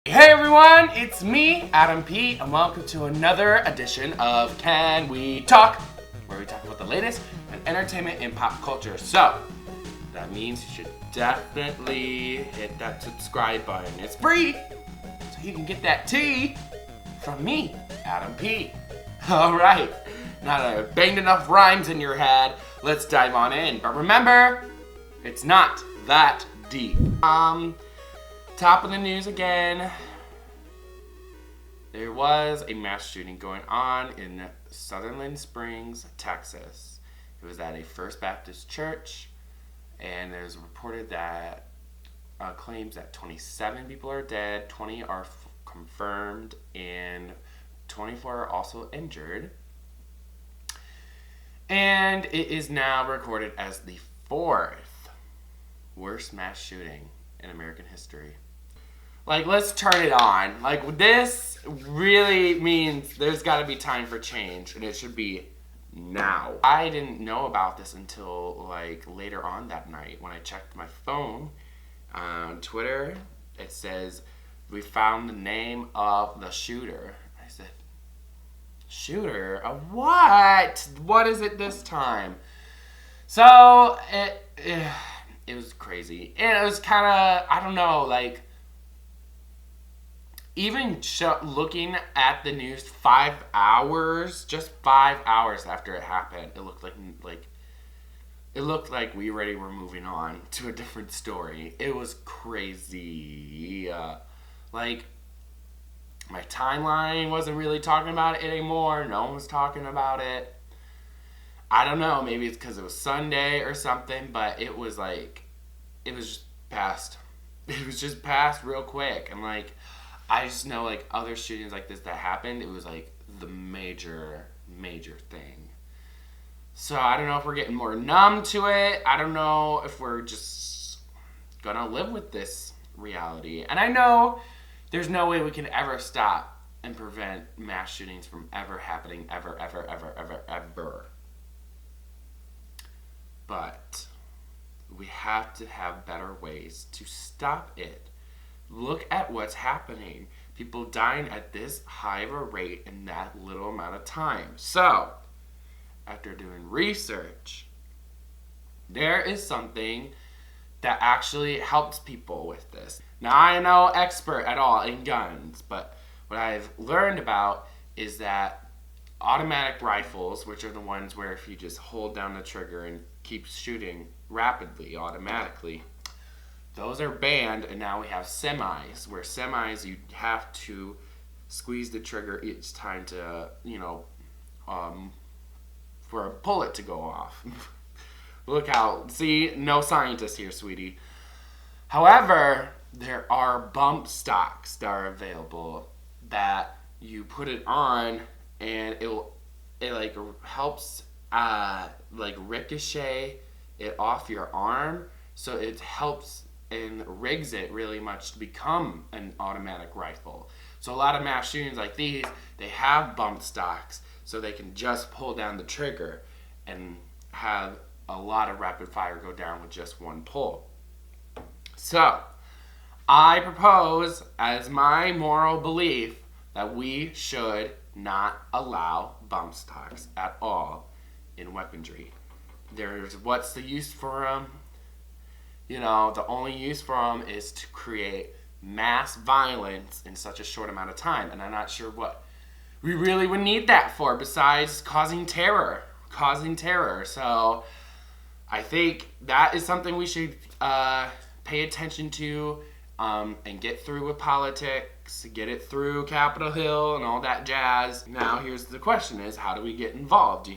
Hey everyone, it's me, Adam P, and welcome to another edition of Can We Talk, where we talk about the latest in entertainment and pop culture. So, that means you should definitely hit that subscribe button. It's free, so you can get that tea from me, Adam P. Alright, now that I've banged enough rhymes in your head, let's dive on in. But remember, it's not that deep. Top of the news again. There was a mass shooting going on in Sutherland Springs, Texas. It was at a First Baptist church, and there's reported that claims that 27 people are dead, 20 are confirmed, and 24 are also injured. And it is now recorded as the fourth worst mass shooting in American history. Like, let's turn it on. Like, this really means there's got to be time for change, and it should be now. I didn't know about this until, like, later on that night when I checked my phone on Twitter. It says, we found the name of the shooter. I said, shooter? Of what? What is it this time? So, it was crazy. And it was kind of, I don't know, like, even looking at the news 5 hours, just 5 hours after it happened, it looked like we already were moving on to a different story. It was crazy. Like, my timeline wasn't really talking about it anymore. No one was talking about it. I don't know, maybe it's because it was Sunday or something, but it was just passed. It was just passed real quick. And, like, I just know, like, other shootings like this that happened, it was, like, the major thing. So I don't know if we're getting more numb to it. I don't know if we're just gonna live with this reality. And I know there's no way we can ever stop and prevent mass shootings from ever happening, ever. But we have to have better ways to stop it. Look at what's happening. People dying at this high of a rate in that little amount of time. So, after doing research, there is something that actually helps people with this. Now, I am no expert at all in guns, but what I've learned about is that automatic rifles, which are the ones where if you just hold down the trigger and keep shooting rapidly, automatically, those are banned, and now we have semis, where semis you have to squeeze the trigger each time to, for a bullet to go off. Look out. See, no scientist here, sweetie. However, there are bump stocks that are available that you put it on, and it helps ricochet it off your arm, so it helps and rigs it really much to become an automatic rifle. So a lot of mass shootings like these, they have bump stocks so they can just pull down the trigger and have a lot of rapid fire go down with just one pull. So, I propose as my moral belief that we should not allow bump stocks at all in weaponry. What's the use for them? The only use for them is to create mass violence in such a short amount of time. And I'm not sure what we really would need that for besides causing terror. So I think that is something we should pay attention to and get through with politics, get it through Capitol Hill and all that jazz. Now here's the question is, how do we get involved,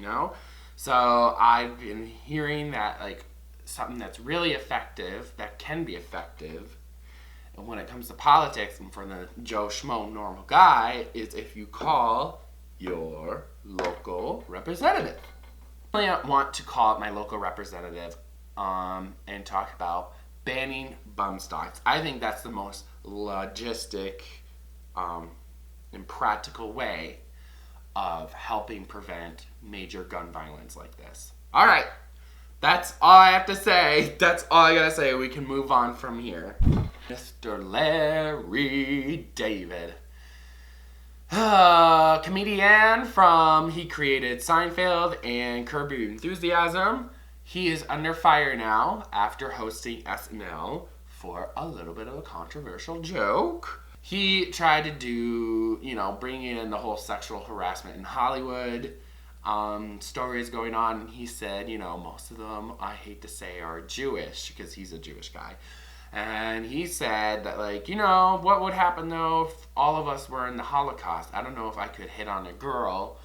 So I've been hearing that, like, something that's really effective, that can be effective, and when it comes to politics and for the Joe Schmo normal guy, is if you call your local representative. I want to call my local representative and talk about banning bump stocks. I think that's the most logistic and practical way of helping prevent major gun violence like this. All right. That's all I have to say. That's all I gotta say. We can move on from here. Mr. Larry David. Comedian he created Seinfeld and Curb Your Enthusiasm. He is under fire now after hosting SNL for a little bit of a controversial joke. He tried to do, bring in the whole sexual harassment in Hollywood stories going on. And he said, most of them, I hate to say, are Jewish, because he's a Jewish guy. And he said that, what would happen, though, if all of us were in the Holocaust? I don't know if I could hit on a girl.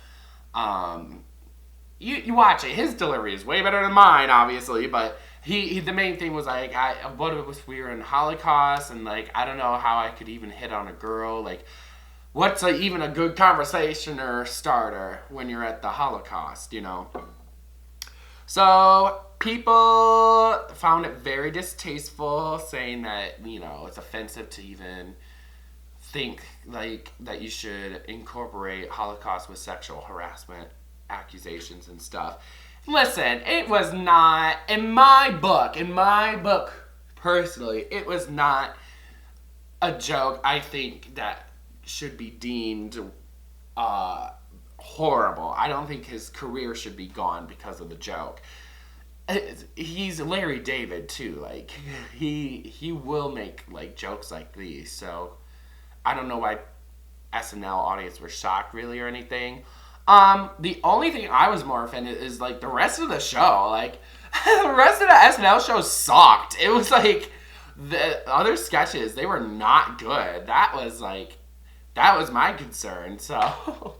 You watch it. His delivery is way better than mine, obviously, but he the main thing was, what if we were in the Holocaust, and, I don't know how I could even hit on a girl, what's even a good conversation or starter when you're at the Holocaust, So, people found it very distasteful, saying that, it's offensive to even think, that you should incorporate Holocaust with sexual harassment accusations and stuff. Listen, it was not, in my book, personally, it was not a joke, I think, that should be deemed horrible. I don't think his career should be gone because of the joke. He's Larry David too. He will make jokes like these. So I don't know why SNL audience were shocked really or anything. The only thing I was more offended is the rest of the show. The rest of the SNL show sucked. It was the other sketches, they were not good. That was my concern. So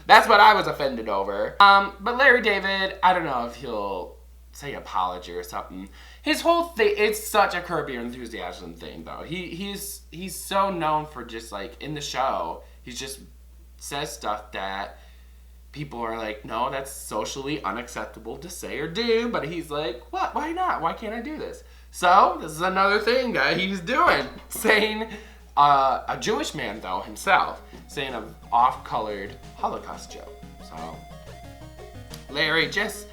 that's what I was offended over. But Larry David, I don't know if he'll say apology or something. His whole thing, it's such a Curb Your Enthusiasm thing, though. He's so known for just in the show, he just says stuff that people are no, that's socially unacceptable to say or do. But he's what? Why not? Why can't I do this? So this is another thing that he's doing, saying a Jewish man though himself, saying an off-colored Holocaust joke. So Larry, just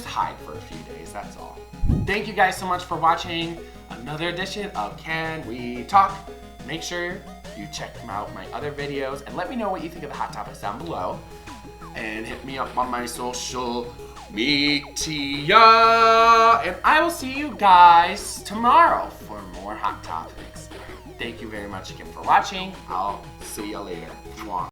hide for a few days. That's all. Thank you guys so much for watching another edition of Can We Talk. Make sure you check out my other videos and let me know what you think of the hot topics down below. And hit me up on my social media. And I will see you guys tomorrow for more hot topics. Thank you very much again for watching. I'll see you later. Mwah.